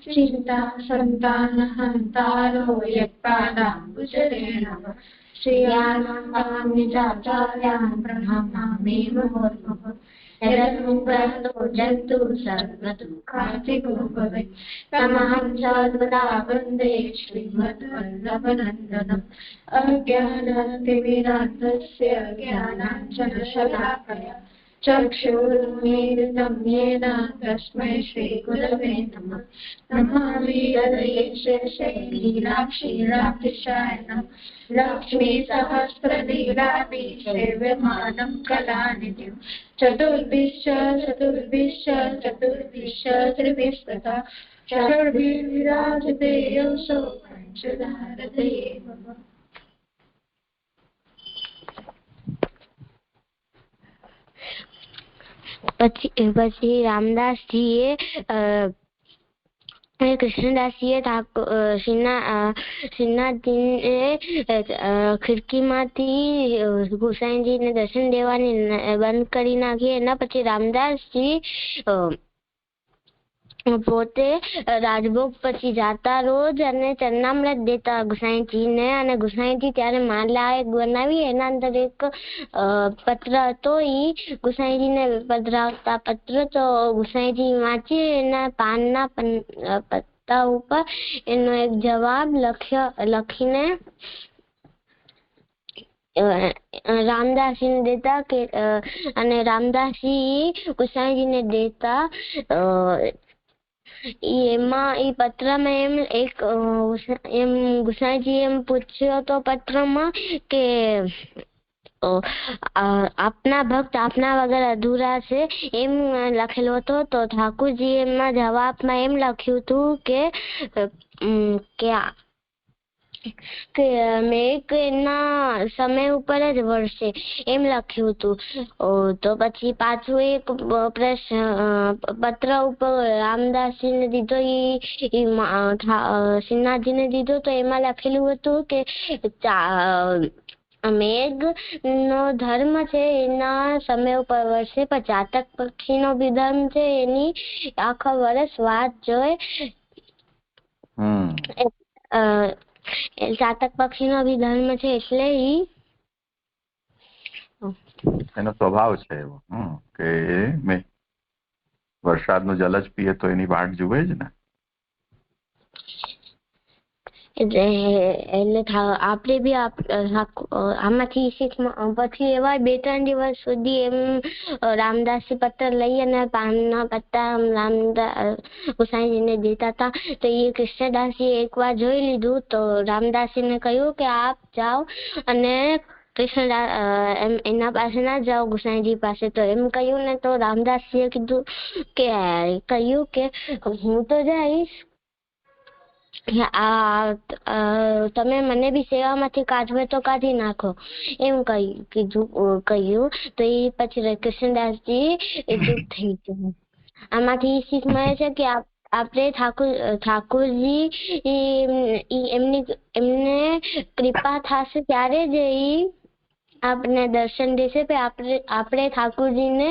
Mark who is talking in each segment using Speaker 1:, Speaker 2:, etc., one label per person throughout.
Speaker 1: चिंता संतान हंतारो यत्पादाम्बुजरेणव श्रियानन्दान्विजाचार्यान् प्रणमामि मुहुर्मुहुः यदनुग्रहतो जन्तु सर्वदुःखातिको भवेत् तमहं सर्वदा वन्दे श्रीमद्वल्लभनन्दनम् अज्ञानतिमिरान्धस्य ज्ञानाञ्जनशलाकया चक्षुरुन्मीलितं येन तस्मै श्रीगुरवे नमः नमामि हरये शेषैलीलाक्षीरातिशायनं लक्ष्मीसहस्रलीलाभिसेव्यमानं कलानिधिं चतुर्भिश्च त्रिभिस्तथा षड्भिर्विराजते योऽसौ पञ्चधारदेव
Speaker 2: પછી રામદાસજીએ કૃષ્ણદાસજીએ શ્રીનાથજીને ખિડકીમાંથી ગુસાઈજીને દર્શન દેવાની બંધ કરી નાખી. એના પછી રામદાસજી પોતે રાજભોગ પછી જાતા રોજ અને ચરણામૃત દેતા ગુસાઈજીને, અને ગુસાઈજી ત્યારે માલા એક બનાવી એના અંદર એક પત્ર હતો. એ ગુસાઈજીને પધરાવતા પત્ર તો ગુસાઈજી વાંચી એના પાનના પત્તા ઉપર એનો એક જવાબ લખીને રામદાસજીને દેતા કે અને રામદાસજી ગુસાઈજીને દેતા. એમાં એ પત્રમાં એમ ગુસાઈજી એમ પૂછ્યો હતો પત્રમાં કે આપના ભક્ત આપના વગર અધૂરા છે એમ લખેલો હતો. તો ઠાકોરજી એમના જવાબમાં એમ લખ્યું હતું કે મેઘ એના સમય ઉપર જ વરસે એમ લખ્યું હતું. તો પછી પાછું એક પત્ર ઉપર રામદાસજીને દીધો, શ્રીનાથજીને દીધો. તો એમાં લખેલું હતું કે મેઘ નો ધર્મ છે એના સમય ઉપર વરસે, પણ ચાતક પક્ષી નો બી ધર્મ છે એની આખા વર્ષ વાત જોઈ. ચાતક પક્ષી નો બી ધર્મ છે એટલે
Speaker 3: એનો સ્વભાવ છે એવો કે વરસાદનું જલ જ પીએ તો એની વાટ જુએ જ ને.
Speaker 2: એટલે આપણે બી આમાંથી પછી એવા 2-3 દિવસ સુધી એમ રામદાસજી પત્ર લઈ અને પાનના પત્તા ગુસાઈજીને દેતા હતા. તો એ કૃષ્ણદાસજી એકવાર જોઈ લીધું તો રામદાસજીને કહ્યું કે આપ જાઓ અને કૃષ્ણદાસ એના પાસે ના જાઓ, ગુસાઈજી પાસે. તો એમ કહ્યું ને તો રામદાસજીએ કહ્યું કે હું તો જઈશ, તમે મને બી સેવામાંથી કાઢવે તો કાઢી નાખો એમ કહ્યું. તો એ પછી કૃષ્ણદાસજી ચૂપ થઈ ગયું. આમાંથી શીખ મળે છે કે આપણે ઠાકોરજી એમને કૃપા થશે ત્યારે જ આપને દર્શન દેશે. આપણે ઠાકોરજીને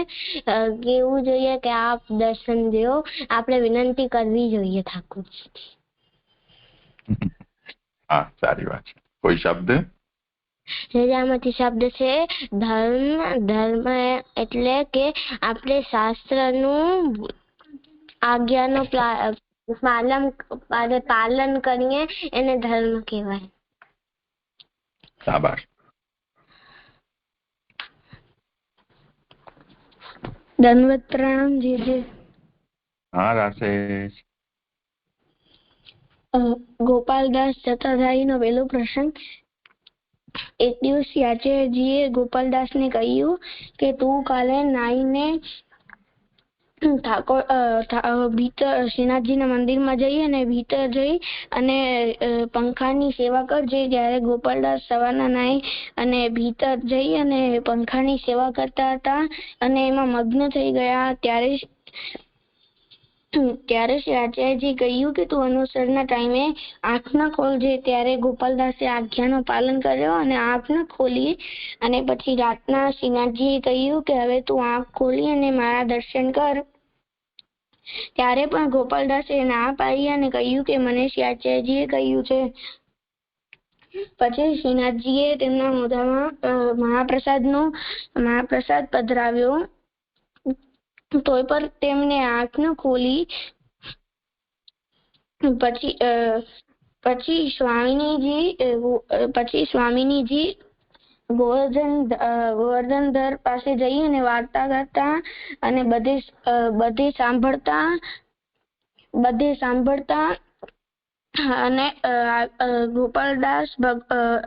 Speaker 2: કેવું જોઈએ કે આપ દર્શન દો, આપણે વિનંતી કરવી જોઈએ ઠાકોરજી.
Speaker 3: હા, સારી વાત છે. કોઈ શબ્દ?
Speaker 2: આમાંથી શબ્દ છે ધર્મ. ધર્મ એટલે કે આપણે શાસ્ત્રનું આજ્ઞાનું પાલન કરીએ એને ધર્મ કહેવાય.
Speaker 3: શાબાશ.
Speaker 1: દંડવત પ્રણામ જીજે.
Speaker 2: હા રાશેશ.
Speaker 1: ગોપાલદાસ ચતુર્ધારીનો પહેલો પ્રસંગ. એક દિવસ આચાર્યજીએ ગોપાલદાસને કહ્યું કે તું કાલે નાઈને ભીતર શ્રીનાથજીના મંદિરમાં જઈ અને ભીતર જઈ અને પંખાની સેવા કરજે. જ્યારે ગોપાલદાસ સવારના નાઈ અને ભીતર જઈ અને પંખાની સેવા કરતા હતા અને એમાં મગ્ન થઈ ગયા ત્યારે શ્રી આચાર્યજી કહ્યું કે તું અનુસરના ટાઈમે આંખ ના ખોલજે. ત્યારે ગોપાલદાસે આજ્ઞાનું પાલન કર્યો અને આંખ ના ખોલી. અને પછી રાતના શ્રીનાથજીએ કહ્યું કે હવે તું આંખ ખોલી અને મારા દર્શન કર. ત્યારે પણ ગોપાલદાસે ના પાડી અને કહ્યું કે મનેશી આચાર્યજીએ કહ્યું છે. પછી શ્રીનાથજીએ તેમના મોઢામાં મહાપ્રસાદ પધરાવ્યો, તોય પણ તેમને આંખ ન ખોલી. પછી સ્વામીજી ગોવર્ધનધર પાસે જઈ અને વાર્તા કરતા અને બધે સાંભળતા અને ગોપાલદાસ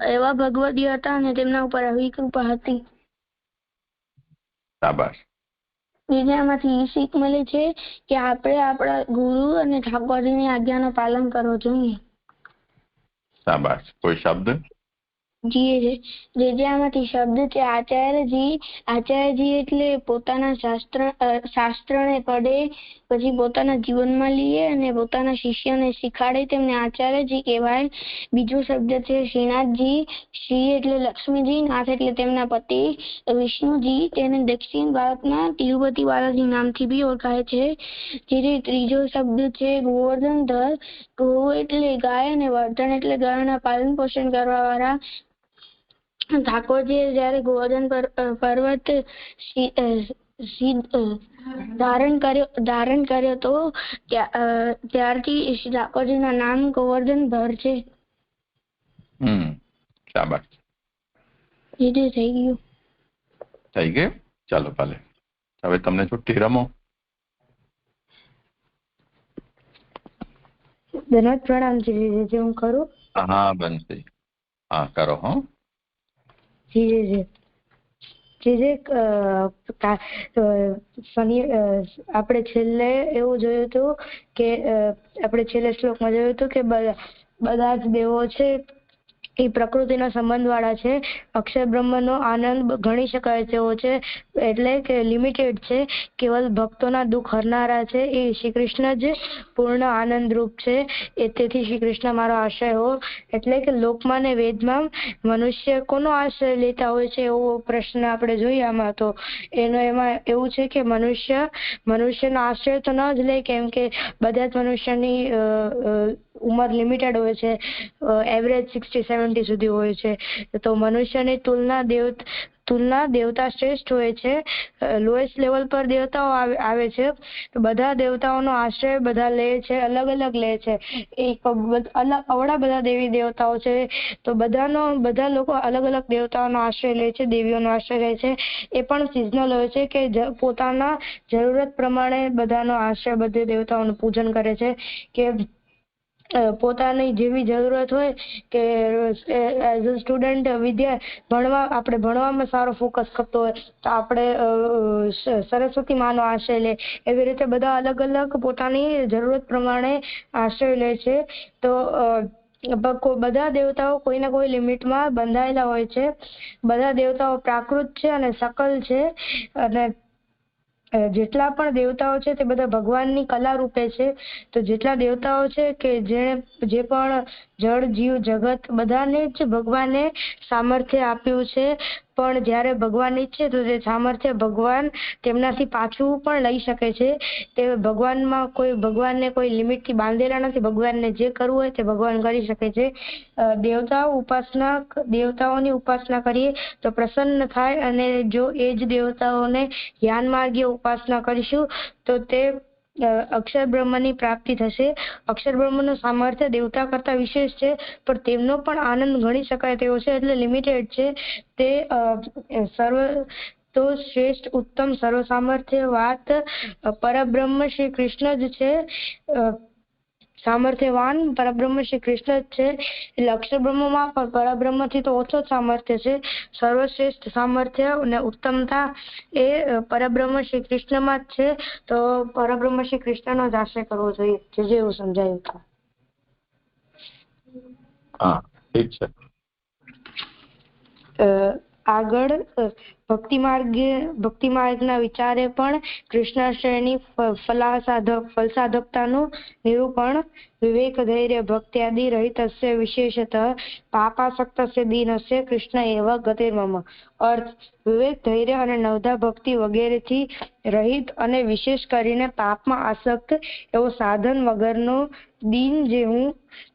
Speaker 1: એવા ભગવદી હતા અને તેમના ઉપર આવી કૃપા હતી.
Speaker 3: શાબાશ.
Speaker 1: બીજામાંથી એ શીખ મળે છે કે આપણે આપણા ગુરુ અને ઠાકોરજીની આજ્ઞાનું પાલન કરવું જોઈએ.
Speaker 3: શાબાશ. કોઈ શબ્દ?
Speaker 1: આમાંથી શબ્દ છે આચાર્યજી એટલે પોતાના શાસ્ત્રને પડે પછી પોતાના જીવનમાં લઈએ અને પોતાના શિષ્યને શીખાડે તેમને આચાર્યજી કહેવાય. બીજો શબ્દ છે શ્રીનાથજી. શ્રી એટલે લક્ષ્મીજી, નાથ એટલે તેમના પતિ વિષ્ણુજી. તેને દક્ષિણ ભારતના તિરુપતિ બાલાજી નામથી બી ઓળખાય છે. ત્રીજો શબ્દ છે ગોવર્ધનધર. ગો એટલે ગાય અને વર્ધન એટલે ગાયના પાલન પોષણ કરવા વાળા. ઠાકોરજીએ જયારે ગોવર્ધન પર્વત ધારણ કર્યો તો ત્યારથી ઠાકોરજીના નામ ગોવર્ધનધર છે.
Speaker 3: શાબાશ.
Speaker 1: થઈ
Speaker 3: ગયું. ચાલો ભલે. હવે તમને છુટ્ટી. રમો.
Speaker 4: ધન્યવાદ. પ્રણામ જી. હું કરું?
Speaker 3: હા બનશે. હા કરો. હો
Speaker 4: જી. આપણે છેલ્લે એવું જોયું હતું કે આપણે છેલ્લે શ્લોકમાં જોયું હતું કે બધા જ દેવો છે એ પ્રકૃતિના સંબંધ વાળા છે. અક્ષર બ્રહ્મનો આનંદ ગણી શકાય તેવો છે, એટલે કે લિમિટેડ છે. કેવલ ભક્તોના દુઃખ હરનારા છે. એ શ્રી કૃષ્ણ જ પૂર્ણ આનંદ રૂપ છે. તેથી શ્રી કૃષ્ણ મારો આશ્રય હો. એટલે કે લોકમાં ને વેદમાં મનુષ્ય કોનો આશ્રય લેતા હોય છે એવો પ્રશ્ન આપણે જોઈએ આમાં. તો એમાં એવું છે કે મનુષ્યનો આશ્રય તો ન જ લે, કેમ કે બધા જ મનુષ્યની ઉંમર લિમિટેડ હોય છે. એવરેજ 60-70 સુધી હોય છે. તો મનુષ્યની તુલના દેવતા શ્રેષ્ઠ હોય છે. લોએસ્ટ લેવલ પર દેવતાઓ આવે છે. તો બધા દેવતાઓનો આશ્રય બધા લે છે, અલગ અલગ લે છે. અવળા બધા દેવી દેવતાઓ છે, તો બધા લોકો અલગ અલગ દેવતાઓનો આશ્રય લે છે, દેવીઓનો આશ્રય લે છે. એ પણ સિઝનલ હોય છે કે પોતાના જરૂરત પ્રમાણે બધાનો આશ્રય બધે દેવતાઓનું પૂજન કરે છે. કે પોતાની જેવી જરૂરત હોય કે એઝ અ સ્ટુડન્ટ ભણવામાં સારો ફોકસ કરતો હોય તો આપણે સરસ્વતી માનો આશ્રય લે. એવી રીતે બધા અલગ અલગ પોતાની જરૂરત પ્રમાણે આશ્રય લે છે. તો બધા દેવતાઓ કોઈને કોઈ લિમિટમાં બંધાયેલા હોય છે. બધા દેવતાઓ પ્રાકૃત છે અને સકલ છે. અને જેટલા પણ દેવતાઓ છે તે બધા ભગવાનની કલા રૂપે છે. તો જેટલા દેવતાઓ છે કે જે પણ જળ જીવ જગત બધાને જ ભગવાને સામર્થ્ય આપ્યું છે. પણ જ્યારે ભગવાન ઈચ્છે તો તે સામર્થ્ય ભગવાન તેમનાથી પાછું પણ લઈ શકે છે. તે ભગવાનને કોઈ લિમિટથી બાંધેલા નથી. ભગવાનને જે કરવું હોય તે ભગવાન કરી શકે છે. દેવતાઓની ઉપાસના કરીએ તો પ્રસન્ન થાય, અને જો એ જ દેવતાઓને જ્ઞાન માર્ગીય ઉપાસના કરીશું તો તે અક્ષર બ્રહ્મની પ્રાપ્તિ થશે. અક્ષર બ્રહ્મનું સામર્થ્ય દેવતા કરતા વિશેષ છે, પણ તેમનો પણ આનંદ ગણી શકાય તેવો છે, એટલે લિમિટેડ છે. તે તો શ્રેષ્ઠ ઉત્તમ સર્વ સામર્થ્ય વાત પરબ્રહ્મ શ્રી કૃષ્ણ જ છે. સામર્થ્યવાન પરબ્રહ્મ શ્રી કૃષ્ણ જ છે. એટલે અક્ષર બ્રહ્મમાં પણ પરબ્રહ્મથી તો ઓછો સામર્થ્ય છે. સર્વશ્રેષ્ઠ સામર્થ્ય અને ઉત્તમતા એ પરબ્રહ્મ શ્રી કૃષ્ણમાં જ છે. તો પરબ્રહ્મ શ્રી કૃષ્ણનો જ આશ્રય કરવો જોઈએ, જેવું સમજાયું.
Speaker 3: હા ઠીક છે.
Speaker 4: આગળ ભક્તિ માર્ગના વિચારે પણ કૃષ્ણાશ્રયની ફલસાધકતાનું નિરૂપણ વિવેક ધૈર્ય ભક્ત્યાદિ રહિતસ્ય વિશેષતઃ પાપાસક્તસ્ય દીનસ્ય કૃષ્ણ એવ ગતિર્મમ. અર્થ: વિવેક ધૈર્ય અને નવધા ભક્તિ વગેરેથી રહિત અને વિશેષ કરીને પાપમાં આસક્ત એવો સાધન વગરનો દીન જે હું,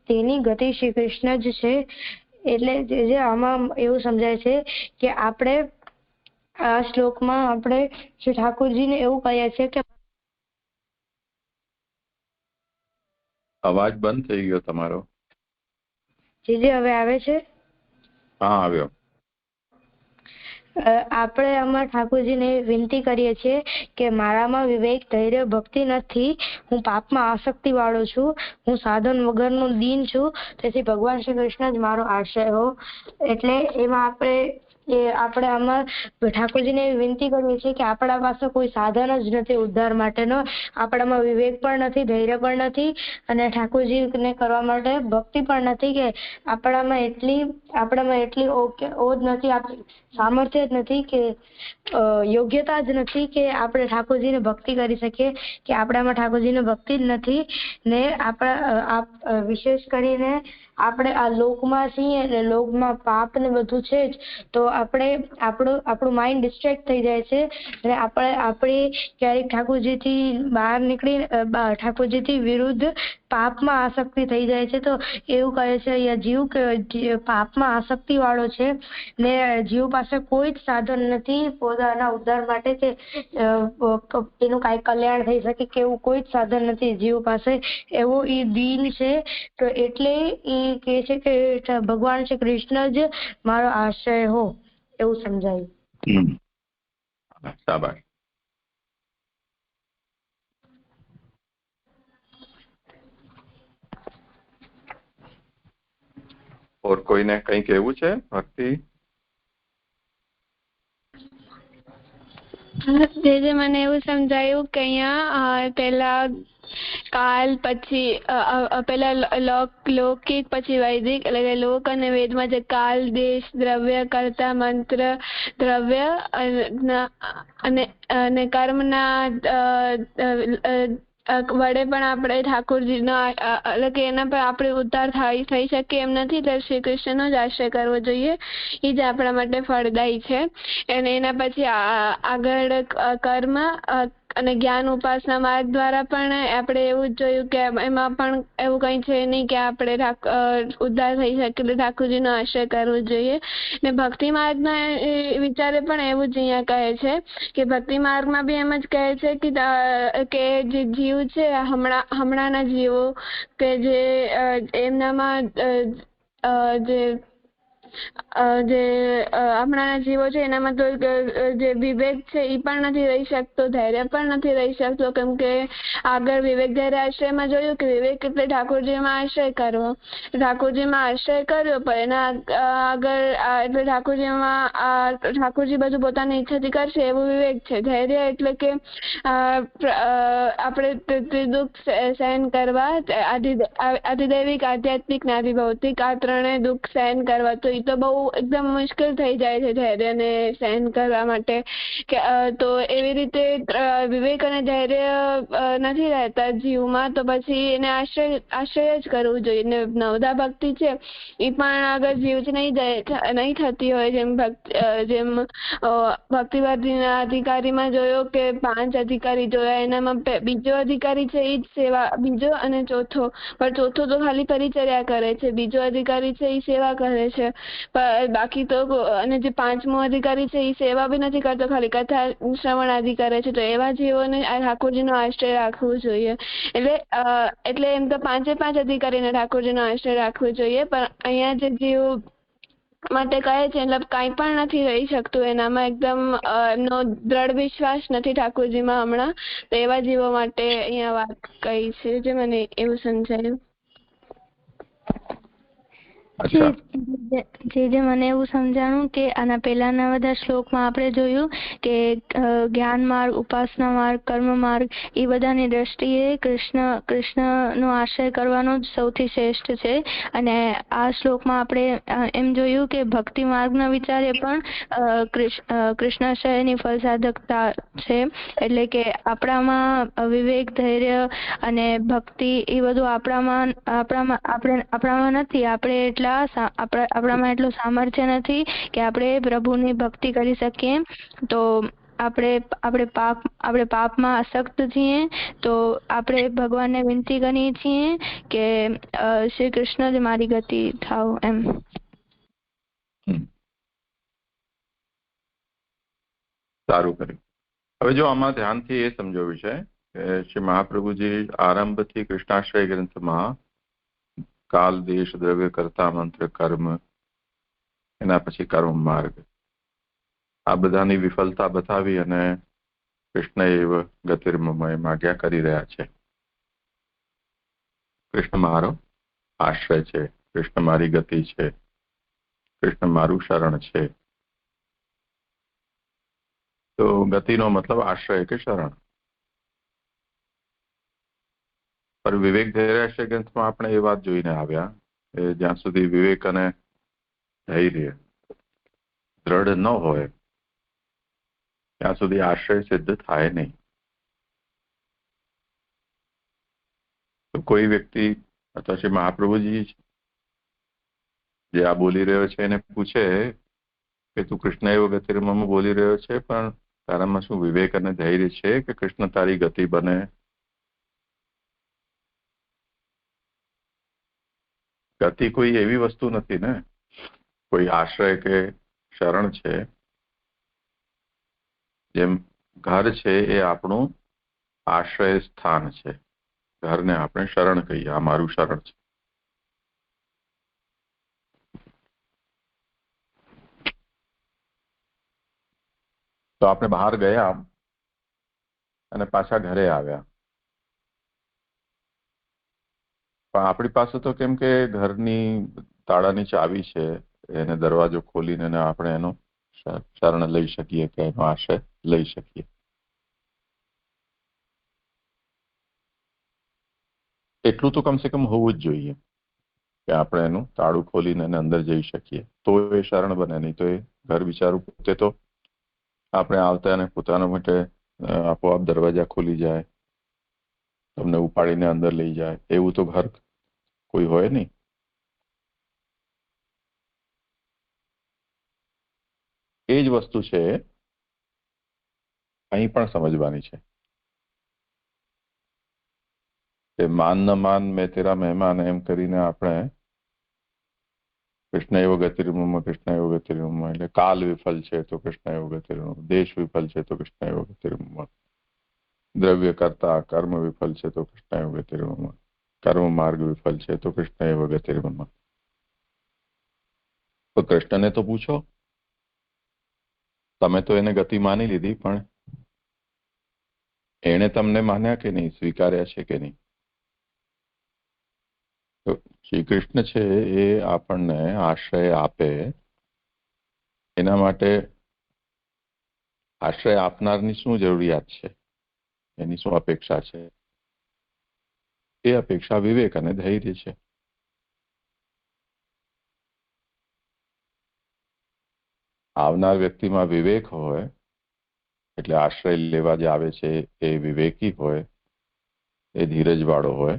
Speaker 4: તેની ગતિ શ્રી કૃષ્ણ જ છે. એટલે જે આમાં એવું સમજાય છે કે આપણે આ શ્લોકમાં આપણે શ્રી ઠાકોરજીને એવું કહીએ છીએ કે
Speaker 3: અવાજ બંધ થઈ ગયો તમારો.
Speaker 4: જે હવે આવે છે?
Speaker 3: હા, આવ્યો.
Speaker 4: આપણે આમાં ઠાકોરજીને વિનંતી કરીએ છીએ કે મારામાં વિવેક ધૈર્ય ભક્તિ નથી, હું પાપમાં આસક્તિ વાળો છું, હું સાધન વગરનો દીન છું, તેથી ભગવાન શ્રી કૃષ્ણ જ મારો આશ્રય હો. એટલે એમાં આપણે આમાં ઠાકોરજીને વિનંતી કરીએ છીએ કે આપણા પાસે કોઈ સાધન જ નથી ઉદ્ધાર માટેનો, આપણામાં વિવેક પણ નથી, ધૈર્ય પણ નથી અને ઠાકોરજીને કરવા માટે ભક્તિ પણ નથી, કે આપણામાં એટલી ઓજ નથી, સામર્થ્ય જ નથી, કે યોગ્યતા જ નથી કે આપણે ઠાકોરજીને ભક્તિ કરી શકીએ, કે આપણામાં ઠાકોરજીને ભક્તિ જ નથી ને આપણા વિશેષ કરીને આપણે આ લોકમાં છીએ એટલે લોકમાં પાપ ને બધું છે જ, તો આપણું માઇન્ડ ડિસ્ટ્રેક્ટ થઈ જાય છે અને આપણે ક્યારેક ઠાકોરજીથી બહાર નીકળી ઠાકોરજીથી વિરુદ્ધ પાપમાં આસક્તિ થઈ જાય છે. તો એવું કહે છે અહીંયા જીવ કે પાપમાં આસક્તિ વાળો છે ને જીવ પાસે કોઈ જ સાધન નથી પોતાના ઉદ્ધાર માટે કે એનું કાંઈ કલ્યાણ થઈ શકે કે એવું કોઈ જ સાધન નથી જીવ પાસે, એવો એ દીન છે. તો એટલે એ કહે છે કે ભગવાન શ્રી કૃષ્ણ જ મારો આશ્રય હો, એવું સમજાયું.
Speaker 3: શાબાશ. ઓર કોઈને કંઈ કહેવું છે? ભક્તિ
Speaker 1: જે મને એવું સમજાયું કે અહીંયા પેલા કાલ પછી પેલા લૌકિક પછી વૈદિક, એટલે કે લોક અને વેદમાં જે કાલ, દેશ, દ્રવ્ય, કર્તા, મંત્ર, દ્રવ્ય અને કર્મના વડે પણ આપણે ઠાકોરજીનો એટલે કે એના પર આપણે ઉદ્ધાર થઈ શકે એમ નથી, તો શ્રી કૃષ્ણનો જ આશ્રય કરવો જોઈએ, એ જ આપણા માટે ફળદાયી છે. અને એના પછી આગળ કર્મ અને જ્ઞાન ઉપાસના માર્ગ દ્વારા પણ આપણે એવું જ જોયું કે એમાં પણ એવું કંઈ છે નહીં કે આપણે ઉદ્ધાર થઈ શકે, એટલે ઠાકોરજીનો આશ્રય કરવો જોઈએ. ને ભક્તિ માર્ગના વિચારે પણ એવું જ અહીંયા કહે છે કે ભક્તિ માર્ગમાં બી એમ જ કહે છે કે જે જીવ છે હમણાંના જીવો કે જે એમનામાં જે હમણાંના જીવો છે એનામાં તો જે વિવેક છે એ પણ નથી રહી શકતો, ધૈર્ય પણ નથી રહી શકતો, કેમ કે આગળ વિવેક ધૈર્ય આશ્રયમાં જોયું કે વિવેક એટલે ઠાકોરજીમાં આશ્રય કરવો, ઠાકોરજીમાં આશ્રય કર્યો પણ એના આગળ એટલે ઠાકોરજી બધું પોતાની ઈચ્છાથી કરશે એવું વિવેક છે. ધૈર્ય એટલે કે આપણે ત્રિદુઃખ સહન કરવા, આધિદૈવિક, આધ્યાત્મિક ને આધિભૌતિક આ ત્રણેય દુઃખ સહન કરવા, તો એ તો બહુ એકદમ મુશ્કેલ થઈ જાય છે ધૈર્યને સહન કરવા માટે. તો એવી રીતે વિવેક અને ધૈર્ય નથી રહેતા જીવમાં, તો પછી એને આશ્રય જ કરવું જોઈએ. ને નવધા ભક્તિ છે એ પણ અગર જીવથી નહીં થતી હોય, જેમ ભક્તિવાદીના અધિકારીમાં જોયો કે 5 અધિકારી જોયા, એનામાં બીજો અધિકારી છે એ જ સેવા, બીજો અને ચોથો, પણ ચોથો તો ખાલી પરિચર્યા કરે છે, બીજો અધિકારી છે એ સેવા કરે છે, બાકી તો અને જે 5મો અધિકારી છે એ સેવા બી નથી કરતો, ખાલી કથા શ્રવણ આદિ કરે છે. તો એવા જીવોને ઠાકોરજીનો આશ્રય રાખવો જોઈએ. એટલે એમ તો 5 અધિકારીને ઠાકોરજીનો આશ્રય રાખવો જોઈએ, પણ અહીંયા જે જીવ માટે કહે છે મતલબ કાંઈ પણ નથી રહી શકતું એનામાં, એકદમ એમનો દ્રઢ વિશ્વાસ નથી ઠાકોરજીમાં હમણાં, તો એવા જીવો માટે અહીંયા વાત કહી છે, જે મને એવું સમજાયું.
Speaker 3: અચ્છા,
Speaker 1: જે મને એવું સમજાણું કે આના પહેલાના બધા શ્લોકમાં આપણે જોયું કે જ્ઞાન માર્ગ, ઉપાસના માર્ગ, કર્મ માર્ગ એ બધાની દ્રષ્ટિએ કૃષ્ણનો આશ્રય કરવાનો જ સૌથી શ્રેષ્ઠ છે. અને આ શ્લોકમાં આપણે એમ જોયું કે ભક્તિ માર્ગના વિચારે પણ કૃષ્ણાશ્રયની ફળ સાધકતા છે. એટલે કે આપણામાં વિવેક, ધૈર્ય અને ભક્તિ એ બધું આપણામાં નથી. આપણામાં એટલું સામર્થ્ય નથી કે આપણે પ્રભુની ભક્તિ કરી શકીએ. તો આપણે પાપમાં આસક્ત છીએ. તો આપણે ભગવાનને વિનંતી કરીએ છીએ કે શ્રી કૃષ્ણ જ મારી ગતિ થાવ એમ.
Speaker 3: સારું કર્યું. હવે જો આમાં ધ્યાનથી એ સમજવું છે કે શ્રી મહાપ્રભુજી આરંભથી કૃષ્ણાશ્રય ગ્રંથમાં કાલ, દેશ, દ્રવ્ય, કર્તા, મંત્ર, કર્મ, એના પછી કર્મ માર્ગ, આ બધાની વિફલતા બતાવી અને કૃષ્ણ એવ ગતિર્મમ આજ્ઞા કરી રહ્યા છે. કૃષ્ણ મારો આશ્રય છે, કૃષ્ણ મારી ગતિ છે, કૃષ્ણ મારું શરણ છે. તો ગતિનો મતલબ આશ્રય કે શરણ. પર વિવેક ધૈર્યાશ્રય ગ્રંથમાં આપણે એ વાત જોઈને આવ્યા કે જ્યાં સુધી વિવેક અને ધૈર્ય દ્રઢ ન હોય ત્યાં સુધી આશ્રય સિદ્ધ થાય નહીં. તો કોઈ વ્યક્તિ અથવા શ્રી મહાપ્રભુજી જે આ બોલી રહ્યો છે એને પૂછે કે તું કૃષ્ણ એવો ગતિર્મમ બોલી રહ્યો છે, પણ તારામાં શું વિવેક અને ધૈર્ય છે કે કૃષ્ણ તારી ગતિ બને? ગતિ કોઈ એવી વસ્તુ નથી ને, કોઈ આશ્રય કે શરણ છે. જેમ ઘર છે એ આપણું આશ્રય સ્થાન છે. ઘરને આપણે શરણ કહીએ, આ મારું શરણ છે. તો આપણે બહાર ગયા અને પાછા ઘરે આવ્યા, પણ આપણી પાસે તો કેમ કે ઘરની તાળાની ચાવી છે, એને દરવાજો ખોલીને આપણે એનો શરણ લઈ શકીએ કે એનો આશ્રય લઈ શકીએ. એટલું તો કમસે કમ હોવું જ જોઈએ કે આપણે એનું તાળું ખોલીને એને અંદર જઈ શકીએ, તો એ શરણ બને. નહીં તો એ ઘર બિચારું પોતે તો આપણે આવતા અને પોતાના માટે આપોઆપ દરવાજા ખોલી જાય, તમને ઉપાડીને અંદર લઈ જાય. એવું તો ઘર કોઈ હોય નહીં. એ જ વસ્તુ છે અહીં પણ સમજવાની છે કે માન ન માન મેં તેરા મહેમાન એમ કરીને આપણે કૃષ્ણ એવો ગતિર્મમ, કૃષ્ણ એવો ગતિર્મમ એટલે કાલ વિફલ છે તો કૃષ્ણ એવો ગતિર્મમ, દેશ વિફલ છે તો કૃષ્ણ એવો ગતિર્મમ, દ્રવ્ય કરતા કર્મ વિફલ છે તો કૃષ્ણ એવો ગતિર્મમ, કર્મ માર્ગ વિફલ છે તો કૃષ્ણ એવો ગતિર્મમ. તો કૃષ્ણને તો પૂછો, તમે તો એને ગતિ માની લીધી, પણ એણે તમને માન્યા કે નહીં, સ્વીકાર્યા છે કે નહીં? તો શ્રી કૃષ્ણ છે એ આપણને આશ્રય આપે, એના માટે આશ્રય આપનારની શું જરૂરિયાત છે, એની શું અપેક્ષા છે? એ અપેક્ષા વિવેક અને ધૈર્ય છે. આવનાર વ્યક્તિમાં વિવેક હોય એટલે આશ્રય લેવા જે આવે છે એ વિવેકી હોય, એ ધીરજવાળો હોય,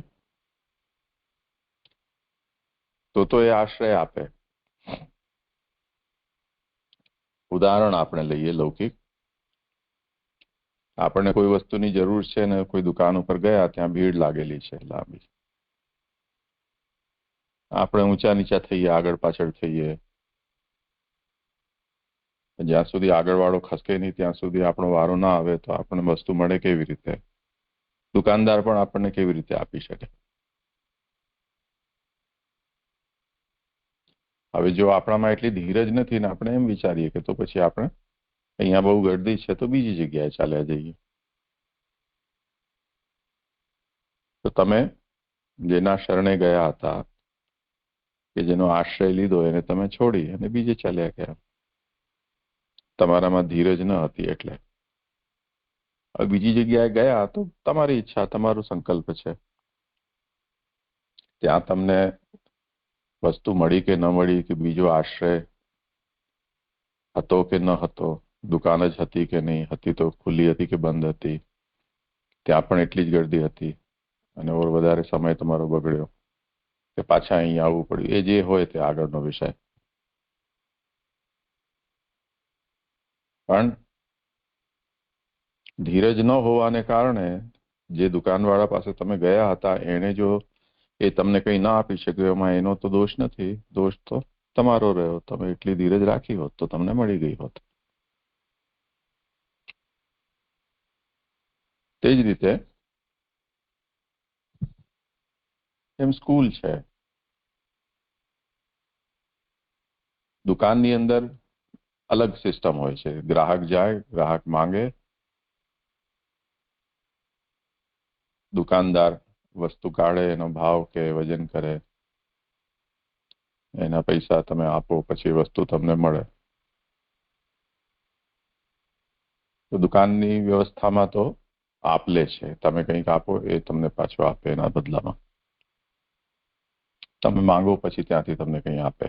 Speaker 3: તો એ આશ્રય આપે. ઉદાહરણ આપણે લઈએ લૌકિક. આપણને કોઈ વસ્તુની જરૂર છે ને કોઈ દુકાન ઉપર ગયા, ત્યાં ભીડ લાગેલી છે લાંબી. આપણે ઊંચા નીચા થઈએ, આગળ પાછળ થઈએ. જ્યાં સુધી આગળવાળો ખસકે નહીં ત્યાં સુધી આપણો વારો ના આવે તો આપણને વસ્તુ મળે કેવી રીતે? દુકાનદાર પણ આપણને કેવી રીતે આપી શકે? હવે જો આપણામાં એટલી ધીરજ નથી ને આપણે એમ વિચારીએ કે તો પછી આપણે અહીંયા બહુ ગર્દી છે તો બીજી જગ્યાએ ચાલ્યા જઈએ. તો તમે જેના શરણે ગયા હતા કે જેનો આશ્રય લીધો એને તમે છોડી અને બીજે ચાલ્યા ગયા. તમારામાં ધીરજ ન હતી એટલે. હવે બીજી જગ્યાએ ગયા તો તમારી ઈચ્છા, તમારો સંકલ્પ છે. ત્યાં તમને વસ્તુ મળી કે ન મળી, કે બીજો આશ્રય હતો કે ન હતો, દુકાન જ હતી કે નહીં હતી, તો ખુલ્લી હતી કે બંધ હતી, ત્યાં પણ એટલી જ ગર્દી હતી અને ઓર વધારે સમય તમારો બગડ્યો કે પાછા અહીં આવવું પડ્યું, એ જે હોય તે આગળનો વિષય. પણ ધીરજ ન હોવાને કારણે જે દુકાનવાળા પાસે તમે ગયા હતા એણે જો એ તમને કંઈ ના આપી શક્યો, એમાં એનો તો દોષ નથી. દોષ તો તમારો રહ્યો. તમે એટલી ધીરજ રાખી હોત તો તમને મળી ગઈ હોત. તે જ રીતે એમ સ્કૂલ છે. દુકાનની અંદર અલગ સિસ્ટમ હોય છે. ગ્રાહક જાય, ગ્રાહક માંગે, દુકાનદાર વસ્તુ કાઢે, એનો ભાવ કે વજન કરે, એના પૈસા તમે આપો, પછી વસ્તુ તમને મળે. તો દુકાનની વ્યવસ્થામાં તો આપ લે છે. તમે કંઈક આપો, એ તમને પાછો આપે એના બદલામાં. તમે માંગો પછી ત્યાંથી તમને કંઈ આપે.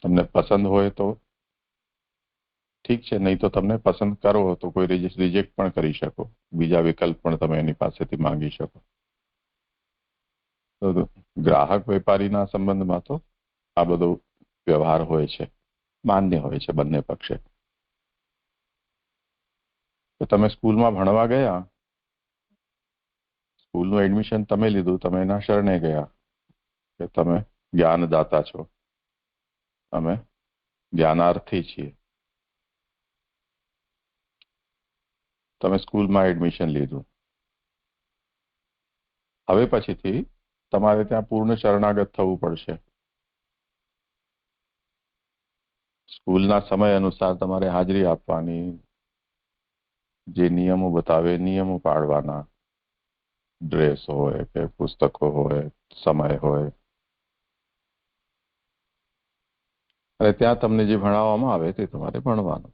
Speaker 3: તમને પસંદ હોય તો ઠીક છે, નહીં તો તમને પસંદ કરો તો કોઈ રિજેક્ટ પણ કરી શકો. બીજા વિકલ્પ પણ તમે એની પાસેથી માંગી શકો. તો ગ્રાહક વેપારીના સંબંધમાં તો આ બધો વ્યવહાર હોય છે, માન્ય હોય છે બંને પક્ષે. તો તમે સ્કૂલમાં ભણવા ગયા, સ્કૂલનું એડમિશન તમે લીધું, તમે એના શરણે ગયા કે તમે જ્ઞાનદાતા છો, અમે જ્ઞાનાર્થી છીએ. તમે સ્કૂલમાં એડમિશન લીધું. હવે પછીથી તમારે ત્યાં પૂર્ણ શરણાગત થવું પડશે. સ્કૂલના સમય અનુસાર તમારે હાજરી આપવાની, જે નિયમો બતાવે નિયમો પાળવાના, ડ્રેસ હોય કે પુસ્તકો હોય, સમય હોય. અને ત્યાં તમને જે ભણાવવામાં આવે તે તમારે ભણવાનું.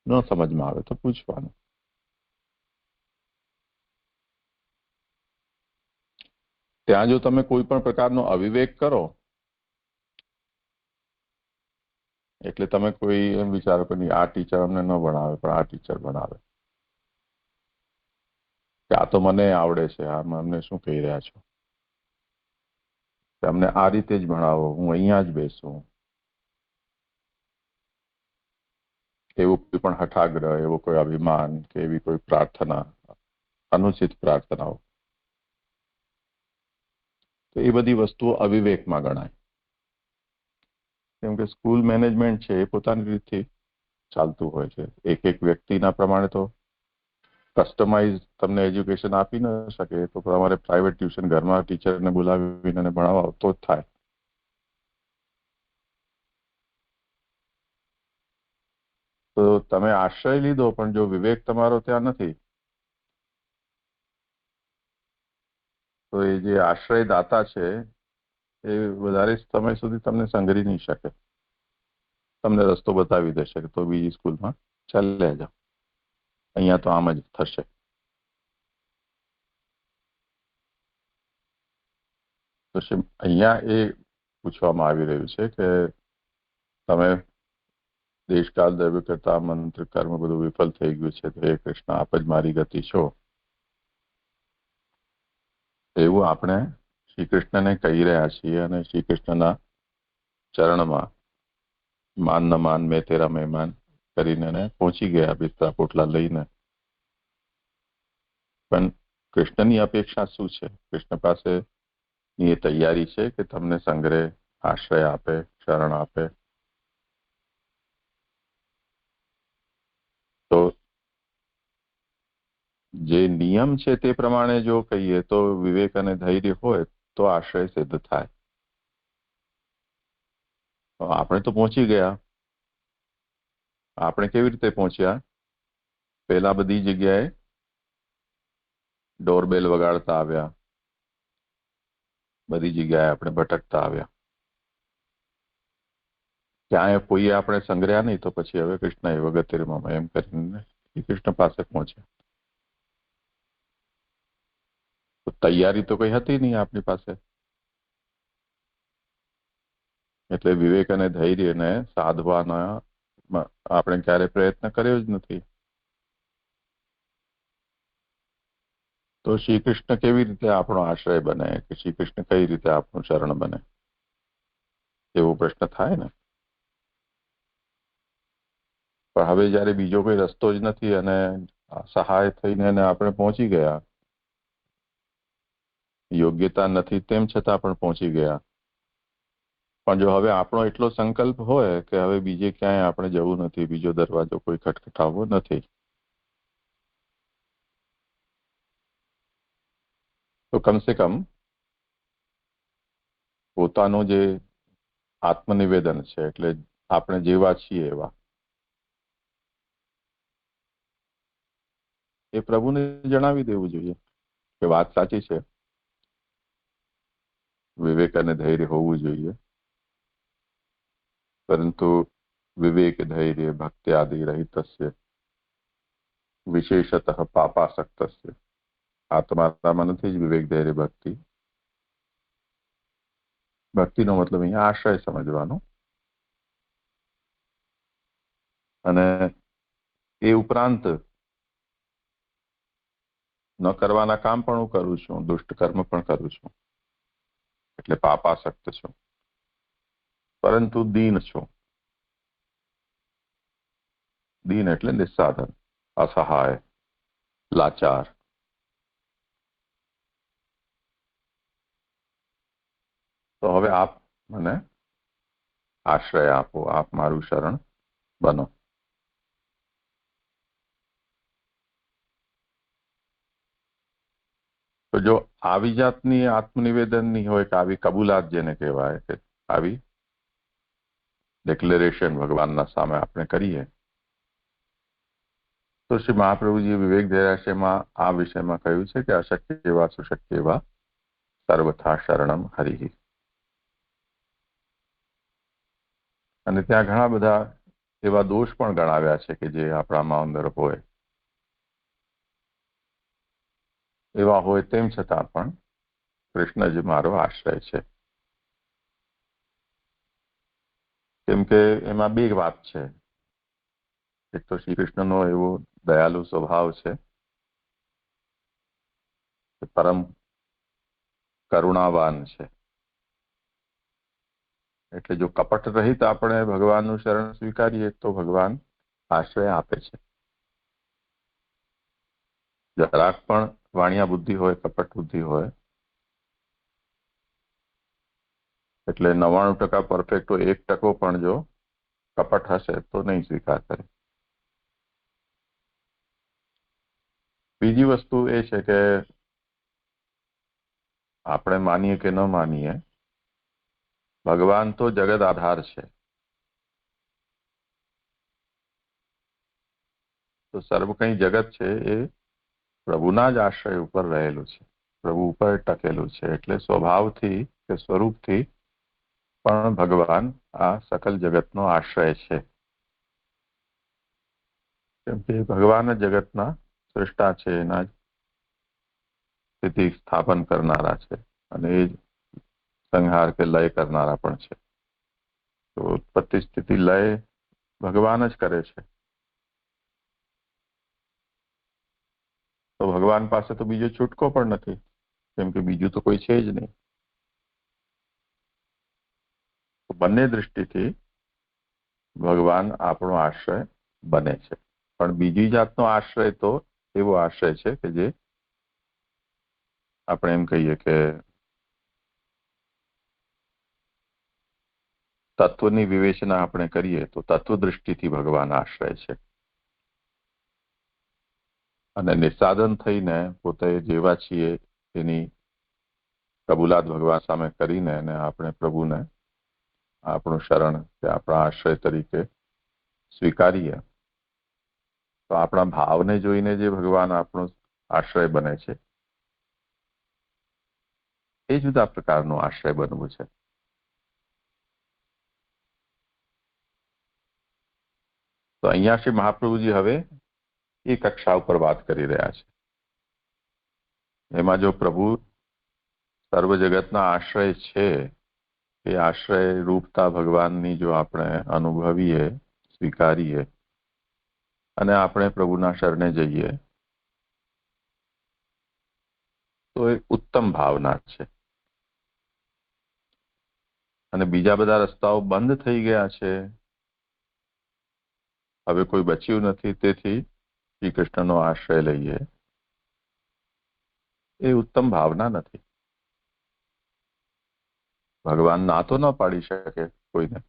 Speaker 3: ન સમજમાં આવે તો પૂછવાનું. ત્યાં જો તમે કોઈ પણ પ્રકારનો અવિવેક કરો, એટલે તમે કોઈ એમ વિચારો કે આ ટીચર અમને ન ભણાવે પણ આ ટીચર ભણાવે, કે આ તો મને આવડે છે, આમાં અમને શું કહી રહ્યા છો, અમને આ રીતે જ ભણાવો, હું અહીંયા જ બેસું. એવું કોઈ પણ હઠાગ્રહ, એવો કોઈ અભિમાન કે એવી કોઈ પ્રાર્થના, અનુચિત પ્રાર્થનાઓ, તો એ બધી વસ્તુઓ અવિવેકમાં ગણાય. કેમ કે સ્કૂલ મેનેજમેન્ટ છે એ પોતાની રીતથી ચાલતું હોય છે. એક એક વ્યક્તિના પ્રમાણે તો કસ્ટમાઇઝ તમને એજ્યુકેશન આપી ન શકે. તો તમારે પ્રાઇવેટ ટ્યુશન ઘરમાં ટીચરને બોલાવીને ભણાવો તો જ થાય. તો તમે આશ્રય લીધો, પણ જો વિવેક તમારો ત્યાં નથી, તો એ જે આશ્રય દાતા છે એ વધારે સમય સુધી તમને સંઘરી નહીં શકે. તમને રસ્તો બતાવી દેશે કે તો બીજી સ્કૂલમાં ચાલ્યા જાઓ, અહીંયા તો આમ જ થશે. તો અહીંયા એ પૂછવામાં આવી રહ્યું છે કે તમે દેશકાલ દ્રવ્ય કરતા મંત્ર કર્મ બધું વિફલ થઈ ગયું છે, તો હે કૃષ્ણ આપ જ મારી ગતિ છો. એવું આપણે શ્રી કૃષ્ણને કહી રહ્યા છીએ અને શ્રી કૃષ્ણના ચરણમાં માન ન માન મેં તેરા મહેમાન કરીને પહોંચી ગયા બિસ્તરા પોટલા લઈને. પણ કૃષ્ણની અપેક્ષા શું છે? કૃષ્ણ પાસે એ તૈયારી છે કે તમને સંગ્રહ, આશ્રય આપે, શરણ આપે. તો જે નિયમ છે તે પ્રમાણે જો કહીએ તો વિવેક અને ધૈર્ય હોય તો આશ્રય સિદ્ધ થાય. આપણે તો પહોંચી ગયા. આપણે કેવી રીતે પહોંચ્યા? પહેલા બધી જગ્યાએ ડોરબેલ વગાડતા આવ્યા, બધી જગ્યાએ આપણે ભટકતા આવ્યા, ક્યાંય કોઈએ આપણે સંગ્રહ્યા નહીં, તો પછી હવે કૃષ્ણ એવ ગતિર્મમ એમ કરીને શ્રી કૃષ્ણ પાસે પહોંચ્યા. તો તૈયારી તો કઈ હતી નહીં આપણી પાસે, એટલે વિવેક અને ધૈર્યને સાધવાના આપણે ક્યારે પ્રયત્ન કર્યો જ નથી. તો શ્રી કૃષ્ણ કેવી રીતે આપણો આશ્રય બને, કે શ્રી કૃષ્ણ કઈ રીતે આપણું શરણ બને, એવો પ્રશ્ન થાય ને. પણ હવે જયારે બીજો કોઈ રસ્તો જ નથી અને સહાય થઈને આપણે પહોંચી ગયા, યોગ્યતા નથી તેમ છતાં પણ પહોંચી ગયા, પણ જો હવે આપણો એટલો સંકલ્પ હોય કે હવે બીજે ક્યાંય આપણે જવું નથી, બીજો દરવાજો કોઈ ખટખટાવવો નથી, તો કમસે કમ પોતાનું જે આત્મનિવેદન છે, એટલે આપણે જેવા છીએ એવા, એ પ્રભુને જણાવી દેવું જોઈએ કે વાત સાચી છે, વિવેક અને ધૈર્ય હોવું જોઈએ, પરંતુ વિવેક ધૈર્ય ભક્ત્યાદિ રહિતસ્ય વિશેષતઃ પાપાસક્તસ્ય. આત્માત્મામાં નથી જ વિવેક ધૈર્ય ભક્તિ. ભક્તિનો મતલબ અહીંયા આશ્રય સમજવાનો, અને એ ઉપરાંત ન કરવાના કામ પણ હું કરું છું, દુષ્ટ કર્મ પણ કરું છું, એટલે પાપાસક્ત છું, પરંતુ દીન છું. દીન એટલે નિસ્સાધન, અસહાય, લાચાર. તો હવે આપ મને આશ્રય આપો, આપ મારું શરણ બનો. તો જો આવી જાતની આત્મનિવેદનની હોય, કે આવી કબૂલાત જેને કહેવાય, કે આવી ડિક્લેરેશન ભગવાનના સામે આપણે કરીએ, તો શ્રી મહાપ્રભુજી વિવેક ધૈર્યાશ્રયમાં આ વિષયમાં કહ્યું છે કે અશક્ય એવા સુશક્ય એવા સર્વથા શરણમ હરિ. અને ત્યાં ઘણા બધા એવા દોષ પણ ગણાવ્યા છે કે જે આપણામાં અંદર હોય, એવા હોય તેમ છતાં પણ કૃષ્ણ જ મારો આશ્રય છે. કેમ કે એમાં બે વાત છે. એક તો શ્રી કૃષ્ણનો એવો દયાલુ સ્વભાવ છે, પરમ કરુણાવાન છે, એટલે જો કપટ રહિત આપણે ભગવાનનું શરણ સ્વીકારીએ તો ભગવાન આશ્રય આપે છે. જરાક પણ વાણિયા બુદ્ધિ હોય, કપટ બુદ્ધિ હોય, એટલે 99% પરફેક્ટ હોય, 1% પણ જો કપટ હશે તો નહીં સ્વીકાર કરે. બીજી વસ્તુ એ છે કે આપણે માનીએ કે ન માનીએ, ભગવાન તો જગત આધાર છે. તો સર્વ કંઈ જગત છે એ પ્રભુના જ આશ્રય ઉપર રહેલું છે, પ્રભુ ઉપર ટકેલું છે, એટલે સ્વભાવથી કે સ્વરૂપથી પણ ભગવાન આ સકલ જગતનો આશ્રય છે. કેમ કે ભગવાન જગતના સૃષ્ટા છે, એના સ્થિતિ સ્થાપન કરનારા છે, અને એ જ સંહાર કે લય કરનારા પણ છે. તો ઉત્પત્તિ સ્થિતિ લય ભગવાન જ કરે છે. તો ભગવાન પાસે તો બીજો છૂટકો પણ નથી, કેમ કે બીજું તો કોઈ છે જ નહીં. તો બંને દૃષ્ટિથી ભગવાન આપણો આશ્રય બને છે. પણ બીજી જાતનો આશ્રય તો એવો આશ્રય છે કે જે આપણે એમ કહીએ કે તત્વની વિવેચના આપણે કરીએ તો તત્વ દૃષ્ટિથી ભગવાન આશ્રય છે, અને નિસાધન થઈને પોતે જેવા છીએ એની કબૂલાત ભગવાન સામે કરીને અને આપણે પ્રભુને આપણું શરણ કે આપણા આશ્રય તરીકે સ્વીકારીએ, તો આપણા ભાવને જોઈને જે ભગવાન આપણો આશ્રય બને છે, એ જુદા પ્રકારનો આશ્રય બનવું છે. તો અહીંયા શ્રી મહાપ્રભુજી હવે એ કક્ષા ઉપર વાત કરી રહ્યા છે. એમાં જો પ્રભુ સર્વ જગતના આશ્રય છે, એ આશ્રય રૂપતા ભગવાનની જો આપણે અનુભવીએ, સ્વીકારીએ અને આપણે પ્રભુના શરણે જઈએ તો એ ઉત્તમ ભાવના છે. અને બીજા બધા રસ્તાઓ બંધ થઈ ગયા છે, હવે કોઈ બચ્યું નથી, તેથી શ્રી કૃષ્ણનો આશ્રય લઈએ, એ ઉત્તમ ભાવના નથી. ભગવાન ના તો ન પાડી શકે કોઈને,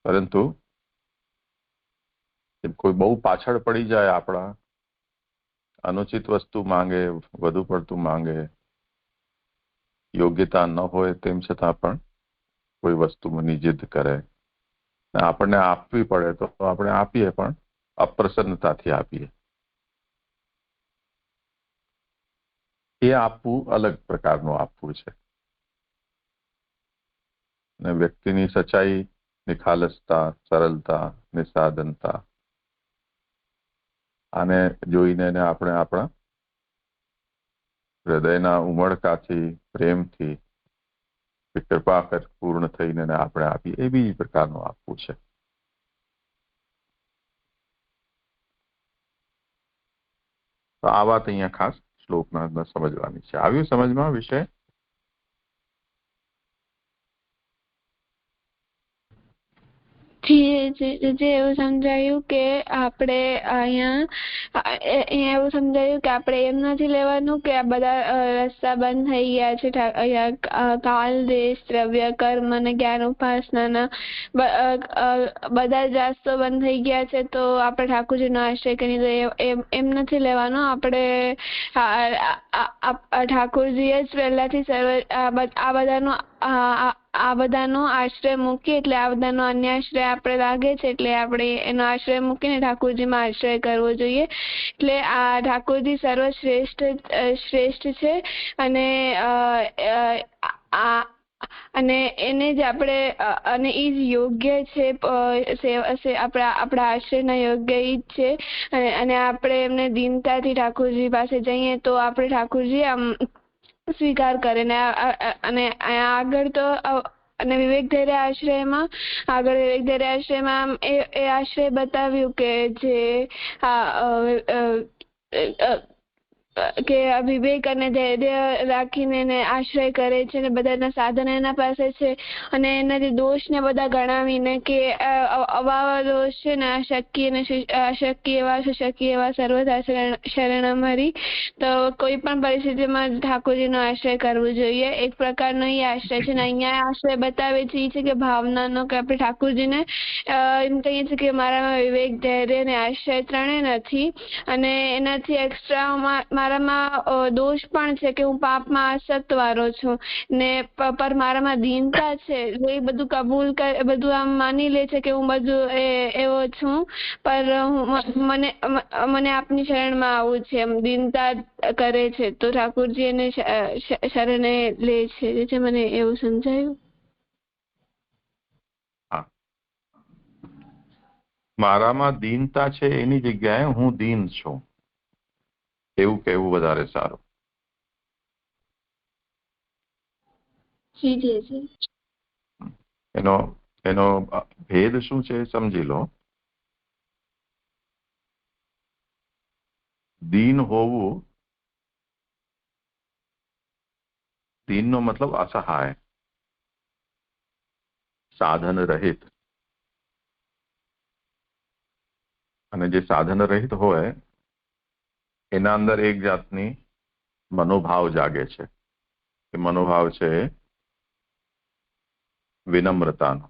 Speaker 3: પરંતુ કોઈ બહુ પાછળ પડી જાય, આપણા અનુચિત વસ્તુ માંગે, વધુ પડતું માંગે, યોગ્યતા ન હોય તેમ છતાં પણ કોઈ વસ્તુની જીદ કરે, આપણને આપવી પડે તો આપણે આપીએ, પણ અપ્રસન્નતાથી આપીએ. એ આપવું અલગ પ્રકારનું આપવું છે. અને વ્યક્તિની સચ્ચાઈ, નિખાલસતા, સરળતા, નિસ્સાદનતા, આને જોઈને આપણે આપણા હૃદયના ઉમળકાથી, પ્રેમથી, કૃપા પૂર્ણ થઈને આપણે આપીએ, એ બીજી પ્રકારનું આપવું છે. તો આ વાત અહીંયા ખાસ શ્લોકમાં સમજવાની છે. આવ્યું સમજમાં વિષય?
Speaker 1: જે એવું સમજાયું કે આપણે અહીંયા એવું સમજાયું કે આપણે એમ નથી લેવાનું કે આ બધા રસ્તા બંધ થઈ ગયા છે. કાલ, દેશ, દ્રવ્ય, કર્મ અને જ્ઞાન ઉપાસનાના બધા જ રાસ્તો બંધ થઈ ગયા છે, તો આપણે ઠાકોરજીનો આશ્રય કરી દઈએ, એમ નથી લેવાનો. આપણે ઠાકોરજી જ પહેલાથી સર્વ આ બધાનો આશ્રય મૂકીએ, એટલે આ બધાનો અન્ય આશ્રય આપણે લાગે છે, એટલે આપણે એનો આશ્રય મૂકીને ઠાકોરજીમાં આશ્રય કરવો જોઈએ. એટલે આ ઠાકોરજી સર્વશ્રેષ્ઠ છે, અને એને જ આપણે, અને એ જ યોગ્ય છે, આપણા આશ્રયના યોગ્ય એ જ છે. અને આપણે એમને દીનતાથી ઠાકોરજી પાસે જઈએ તો આપણે ઠાકોરજી આમ સ્વીકાર કરે ને. અને આગળ તો અને વિવેક ધૈર્ય આશ્રયમાં એ આશ્રય બતાવ્યું કે જે કે વિવેક અને ધૈર્ય રાખીને એને આશ્રય કરે છે, ને બધાના સાધન એના પાસે છે, અને એનાથી દોષને બધા ગણાવીને કે અવાવા દોષ છે ને, અશક્ય એવા સર્વથા શરણમ હરિ. તો કોઈ પણ પરિસ્થિતિમાં ઠાકોરજીનો આશ્રય કરવો જોઈએ. એક પ્રકારનો એ આશ્રય છે. ને અહીંયા આશ્રય બતાવે છે એ છે કે ભાવનાનો, કે આપણે ઠાકોરજીને એમ કહીએ છીએ કે મારામાં વિવેક, ધૈર્ય ને આશ્રય ત્રણેય નથી, અને એનાથી એક્સ્ટ્રા મારામાં દોષ પણ છે કે હું પાપમાં આસક્ત વાળો છું, ને પર મારામાં દીનતા છે. એ બધું કબૂલ કરે, બધું આમ માની લે છે કે હું બધું એવો છું, પર મને આપની શરણમાં આવું છે, એમ દીનતા કરે છે, તો ઠાકોરજી એને શરણે લે છે. જે મને એવું સમજાયું.
Speaker 3: મારામાં દીનતા છે એની જગ્યાએ હું દીન છું એવું કહેવું વધારે સારું. એનો ભેદ શું છે સમજી લો. દીન હોવું, દીનનો મતલબ અસહાય, સાધન રહિત. અને જે સાધન રહિત હોય એના અંદર એક જાતની મનોભાવ જાગે છે. એ મનોભાવ છે વિનમ્રતાનો.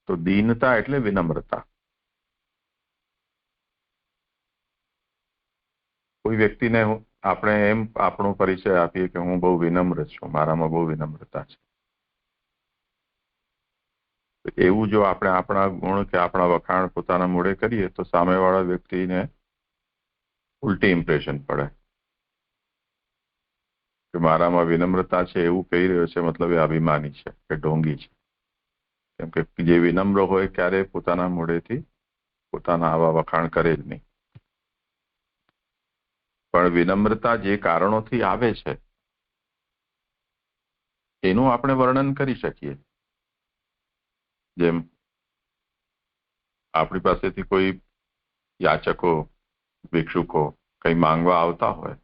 Speaker 3: તો દીનતા એટલે વિનમ્રતા. કોઈ વ્યક્તિને આપણે એમ આપણો પરિચય આપીએ કે હું બહુ વિનમ્ર છું, મારામાં બહુ વિનમ્રતા છે. એવું જો આપણે આપણા ગુણ કે આપણા વખાણ પોતાના મોઢે કરીએ તો સામેવાળા વ્યક્તિને ઉલટી ઇમ્પ્રેશન પડે. કે મારામાં વિનમ્રતા છે એવું કહી રહ્યો છે, મતલબ એ અભિમાની છે કે ઢોંગી છે. કેમ કે જે વિનમ્ર હોય ક્યારેય પોતાના મોઢેથી પોતાના આવા વખાણ કરે જ નહીં. પણ વિનમ્રતા જે કારણોથી આવે છે એનું આપણે વર્ણન કરી શકીએ. જેમ આપણી પાસેથી કોઈ યાચકો ભિક્ષુકો કંઈ માંગવા આવતા હોય,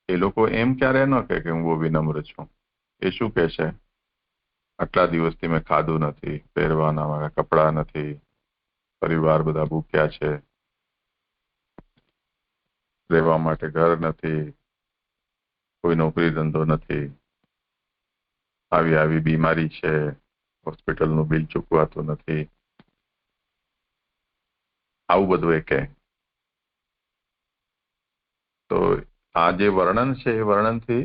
Speaker 3: એ લોકો એમ ક્યારે ન કહે કે હું બહુ વિનમ્ર છું. એ શું કહે છે, આટલા દિવસથી મેં ખાધું નથી, પહેરવાના મારા કપડાં નથી, પરિવાર બધા ભૂખ્યા છે, રહેવા માટે ઘર નથી, કોઈ નોકરી ધંધો નથી, આવી આવી બીમારી છે, હોસ્પિટલનું બિલ ચૂકવાતું નથી, આવું બધું એ કહે. તો આ જે વર્ણન છે એ વર્ણનથી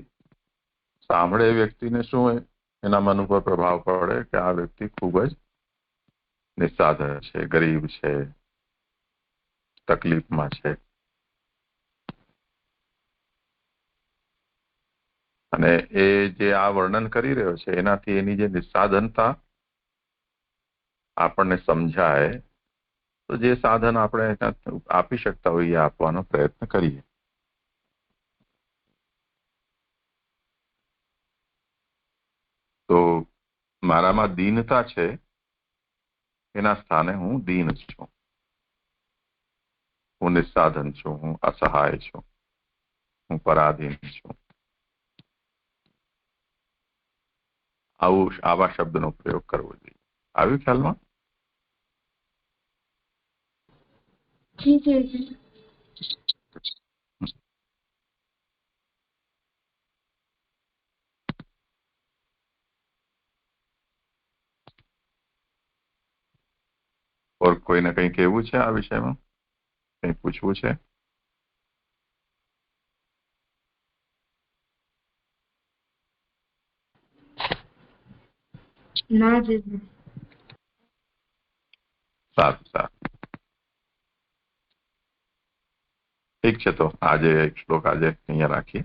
Speaker 3: સાંભળે વ્યક્તિને શું એના મન ઉપર પ્રભાવ પડે કે આ વ્યક્તિ ખૂબ જ નિસ્સાધર છે, ગરીબ છે, તકલીફમાં છે. અને એ જે આ વર્ણન કરી રહ્યો છે એનાથી એની જે નિસ્સાધનતા આપણને સમજાય, તો જે સાધન આપણે આપી શકતા હોઈએ આપવાનો પ્રયત્ન કરીએ. તો મારામાં દીનતા છે એના સ્થાને હું દીન છું, હું નિસ્સાધન છું, હું અસહાય છું, હું પરાધીન છું. આવા શબ્દનો પ્રયોગ કરવો જોઈએ. આવ્યું ખ્યાલમાં?
Speaker 1: જી જી જી.
Speaker 3: ઓર કોઈને કંઈ કહેવું છે આ વિષયમાં? કંઈ પૂછવું છે?
Speaker 4: ના જી.
Speaker 3: સારું સારું, ઠીક છે. તો આજે એક શ્લોક આજે અહીંયા રાખીએ.